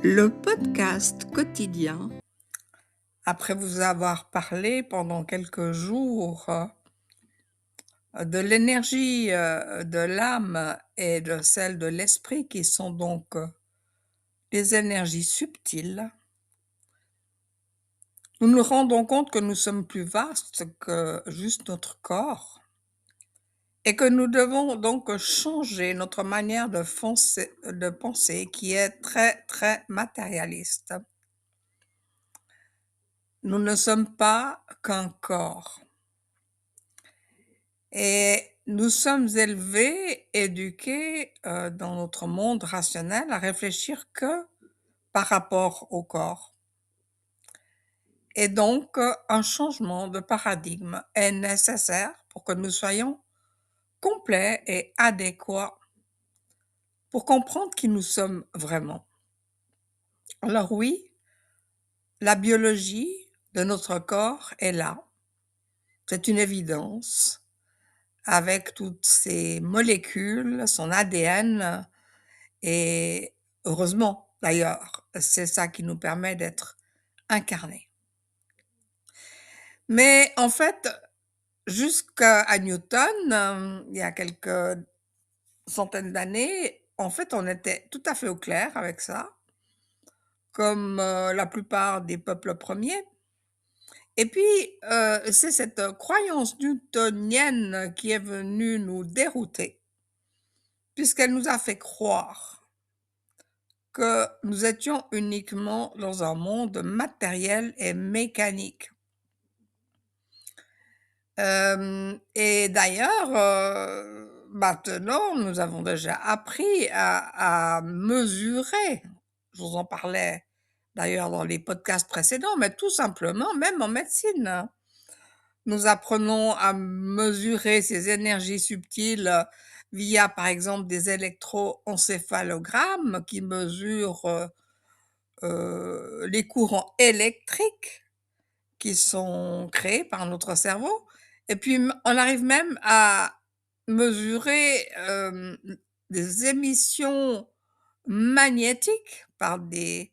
Le podcast quotidien. Après vous avoir parlé pendant quelques jours, de l'énergie, de l'âme et de celle de l'esprit qui sont donc, des énergies subtiles, nous nous rendons compte que nous sommes plus vastes que juste notre corps et que nous devons donc changer notre manière de penser qui est très, très matérialiste. Nous ne sommes pas qu'un corps. Et nous sommes élevés, éduqués, dans notre monde rationnel à réfléchir que par rapport au corps et donc un changement de paradigme est nécessaire pour que nous soyons complets et adéquats pour comprendre qui nous sommes vraiment. Alors oui, la biologie de notre corps est là, c'est une évidence, avec toutes ces molécules, son ADN. Et heureusement d'ailleurs, c'est ça qui nous permet d'être incarnés. Mais en fait, jusqu'à Newton, il y a quelques centaines d'années, en fait, on était tout à fait au clair avec ça, comme, la plupart des peuples premiers. Et puis, c'est cette croyance newtonienne qui est venue nous dérouter, puisqu'elle nous a fait croire que nous étions uniquement dans un monde matériel et mécanique. Et d'ailleurs, maintenant, nous avons déjà appris à mesurer. Je vous en parlais d'ailleurs dans les podcasts précédents, mais tout simplement, même en médecine, hein, nous apprenons à mesurer ces énergies subtiles, via, par exemple, des électroencéphalogrammes qui mesurent, les courants électriques qui sont créés par notre cerveau et puis on arrive même à mesurer, des émissions magnétiques par des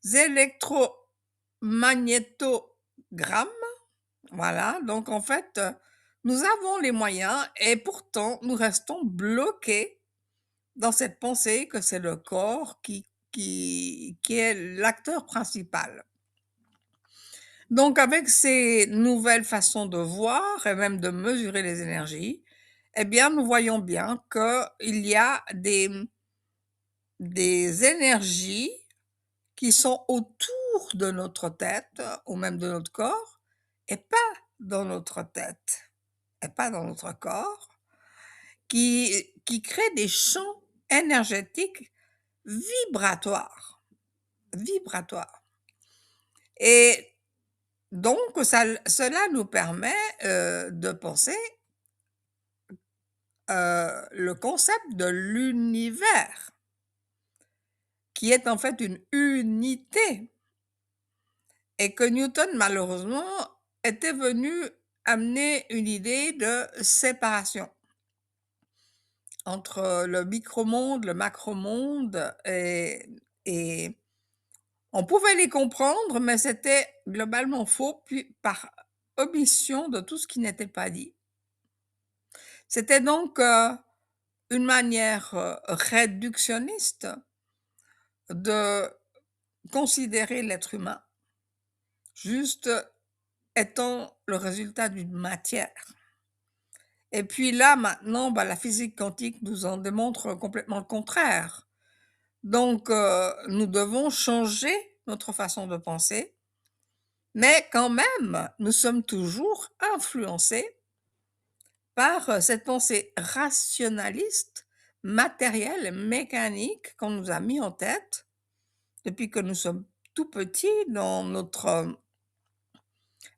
électromagnétogrammes. Voilà, donc en fait, nous avons les moyens et pourtant nous restons bloqués dans cette pensée que c'est le corps qui est l'acteur principal. Donc avec ces nouvelles façons de voir et même de mesurer les énergies, eh bien, nous voyons bien qu'il y a des énergies qui sont autour de notre tête ou même de notre corps et pas dans notre tête et pas dans notre corps, qui créent des champs énergétiques vibratoires, vibratoires. Et donc cela nous permet, de penser, le concept de l'univers, qui est en fait une unité et que Newton malheureusement était venu amener une idée de séparation entre le micromonde, le macromonde et on pouvait les comprendre, mais c'était globalement faux, puis par omission de tout ce qui n'était pas dit. C'était donc, une manière, réductionniste de considérer l'être humain juste étant le résultat d'une matière. Et puis là, maintenant, bah, la physique quantique nous en démontre complètement le contraire. Donc, nous devons changer notre façon de penser, mais quand même, nous sommes toujours influencés par, cette pensée rationaliste, matérielle, mécanique qu'on nous a mis en tête depuis que nous sommes tout petits dans notre,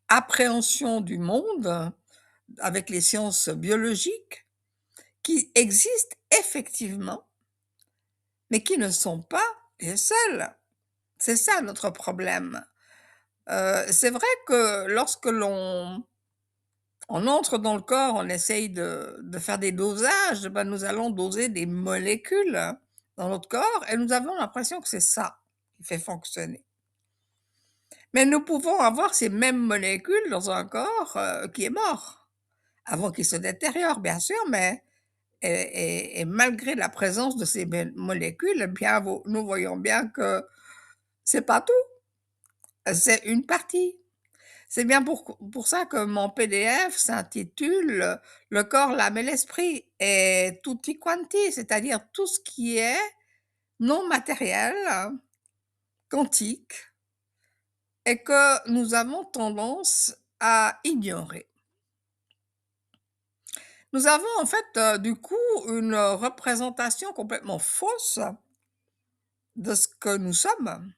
appréhension du monde avec les sciences biologiques qui existent effectivement, mais qui ne sont pas les seules. C'est ça notre problème. C'est vrai que lorsque on entre dans le corps, on essaye de faire des dosages, ben, nous allons doser des molécules dans notre corps et nous avons l'impression que c'est ça. qui fait fonctionner. Mais nous pouvons avoir ces mêmes molécules dans un corps, qui est mort, avant qu'il se détériore bien sûr, mais et malgré la présence de ces molécules, eh bien nous voyons bien que c'est pas tout, c'est une partie. C'est bien pour ça que mon PDF s'intitule, «Le corps, l'âme et l'esprit» et tutti quanti, c'est-à-dire tout ce qui est non matériel, quantique et que nous avons tendance à ignorer. Nous avons en fait, du coup, une représentation complètement fausse de ce que nous sommes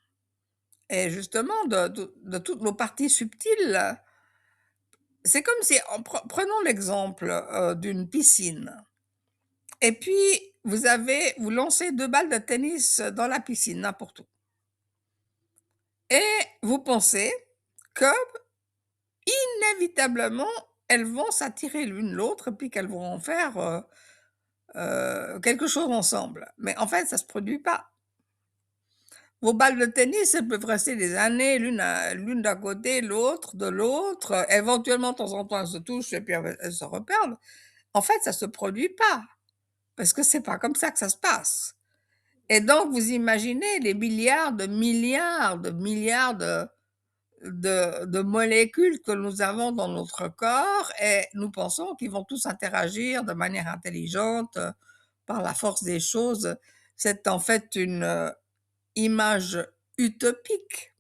et justement de toutes nos parties subtiles. C'est comme si prenons l'exemple, d'une piscine et puis vous lancez 2 balles de tennis dans la piscine, n'importe où et vous pensez que inévitablement, elles vont s'attirer l'une l'autre et puis qu'elles vont en faire, quelque chose ensemble. Mais en fait, ça se produit pas. Vos balles de tennis, elles peuvent rester des années l'une d'un côté, l'autre de l'autre, éventuellement, de temps en temps, elles se touchent et puis elles se reperdent. En fait, ça se produit pas, parce que c'est pas comme ça que ça se passe et donc vous imaginez les milliards de milliards de molécules que nous avons dans notre corps et nous pensons qu'ils vont tous interagir de manière intelligente, par la force des choses. C'est en fait une, image utopique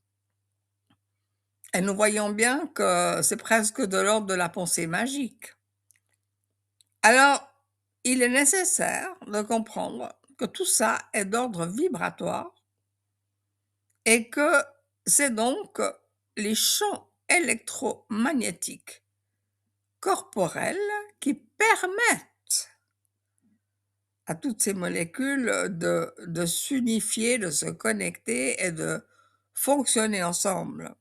et nous voyons bien que c'est presque de l'ordre de la pensée magique. Alors, il est nécessaire de comprendre que tout ça est d'ordre vibratoire et que c'est donc les champs électromagnétiques corporels qui permettent à toutes ces molécules de s'unifier, de se connecter et de fonctionner ensemble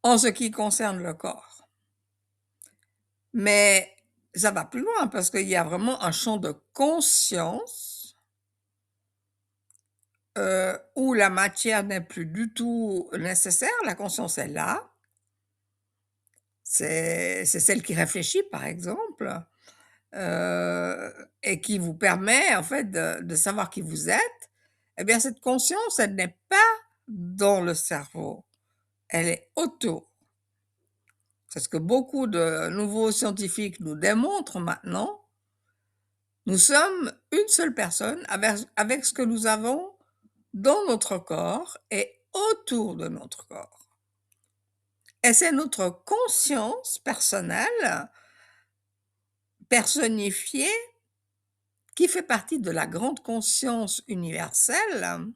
en ce qui concerne le corps. Mais ça va plus loin parce qu'il y a vraiment un champ de conscience, où la matière n'est plus du tout nécessaire, la conscience est là. C'est celle qui réfléchit par exemple, et qui vous permet en fait de savoir qui vous êtes. Eh bien cette conscience, elle n'est pas dans le cerveau, elle est autour. C'est ce que beaucoup de nouveaux scientifiques nous démontrent maintenant. Nous sommes une seule personne avec ce que nous avons dans notre corps et autour de notre corps. Et c'est notre conscience personnelle, personnifiée, qui fait partie de la grande conscience universelle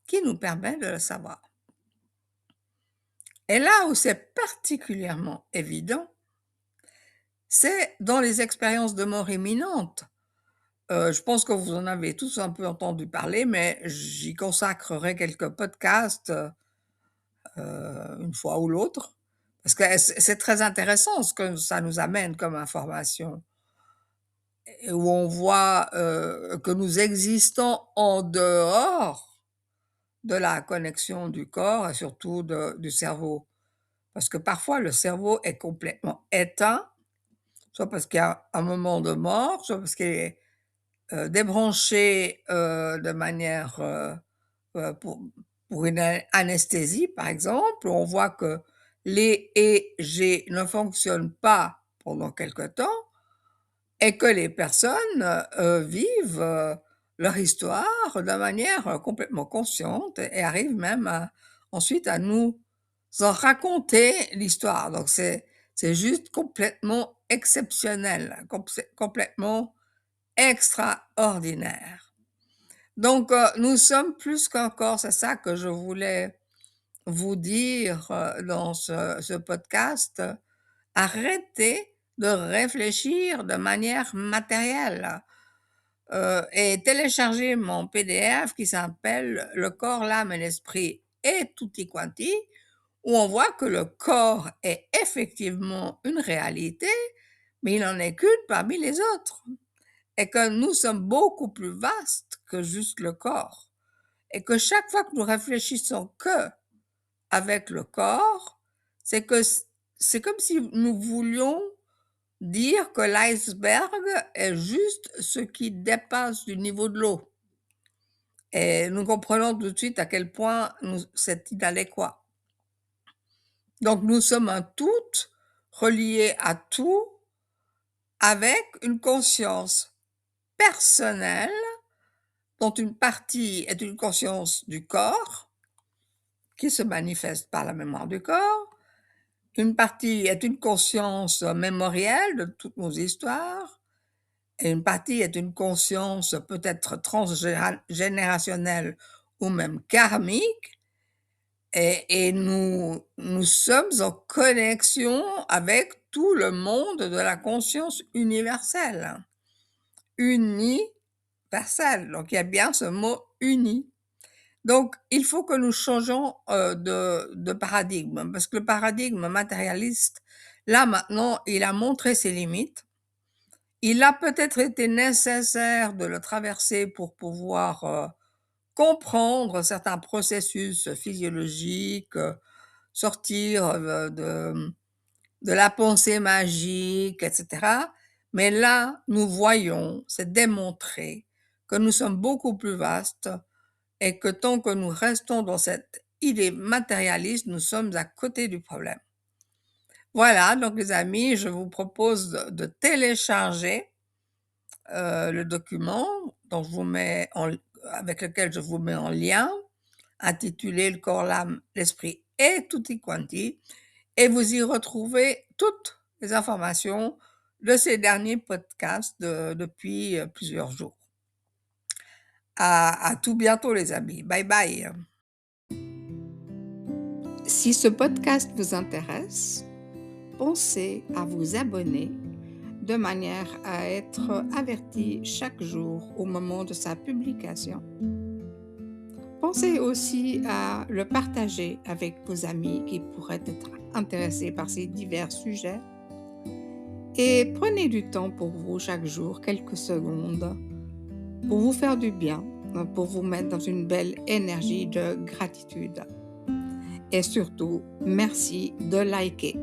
qui nous permet de le savoir. Et là où c'est particulièrement évident, c'est dans les expériences de mort imminente. Je pense que vous en avez tous un peu entendu parler, mais j'y consacrerai quelques podcasts, une fois ou l'autre, parce que c'est très intéressant ce que ça nous amène comme information et où on voit, que nous existons en dehors de la connexion du corps et surtout du cerveau. Parce que parfois le cerveau est complètement éteint, soit parce qu'il y a un moment de mort, soit parce qu'il est, débranché, de manière, heu, pour pour une anesthésie par exemple. On voit que les EEG ne fonctionnent pas pendant quelque temps et que les personnes, vivent, leur histoire de manière, complètement consciente et arrivent même ensuite à nous en raconter l'histoire. Donc c'est juste complètement exceptionnel, complètement extraordinaire. Donc, nous sommes plus qu'un corps, c'est ça que je voulais vous dire, dans ce podcast. Arrêtez de réfléchir de manière matérielle, et téléchargez mon PDF qui s'appelle «Le corps, l'âme et l'esprit et tutti quanti», où on voit que le corps est effectivement une réalité, mais il n'en est qu'une parmi les autres et que nous sommes beaucoup plus vastes que juste le corps et que chaque fois que nous réfléchissons que avec le corps, c'est comme si nous voulions dire que l'iceberg est juste ce qui dépasse du niveau de l'eau et nous comprenons tout de suite à quel point c'est inadéquat. Donc nous sommes un tout relié à tout avec une conscience personnelle dont une partie est une conscience du corps qui se manifeste par la mémoire du corps, une partie est une conscience mémorielle de toutes nos histoires, et une partie est une conscience peut-être transgénérationnelle ou même karmique, et nous sommes en connexion avec tout le monde de la conscience universelle. Universelle, donc il y a bien ce mot « uni ». Donc il faut que nous changeons, de paradigme, parce que le paradigme matérialiste, là maintenant, il a montré ses limites. Il a peut-être été nécessaire de le traverser pour pouvoir, comprendre certains processus physiologiques, sortir, de la pensée magique, et cetera. Mais là, nous voyons, c'est démontré, que nous sommes beaucoup plus vastes et que tant que nous restons dans cette idée matérialiste, nous sommes à côté du problème. Voilà, donc les amis, je vous propose de télécharger le document dont je vous mets avec lequel je vous mets en lien, intitulé Le corps, l'âme, l'esprit et tutti quanti, et vous y retrouvez toutes les informations de ces derniers podcasts depuis plusieurs jours. À tout bientôt les amis. Bye bye. Si ce podcast vous intéresse, pensez à vous abonner de manière à être averti chaque jour au moment de sa publication. Pensez aussi à le partager avec vos amis qui pourraient être intéressés par ces divers sujets. Et prenez du temps pour vous chaque jour, quelques secondes, pour vous faire du bien, pour vous mettre dans une belle énergie de gratitude. Et surtout, merci de liker.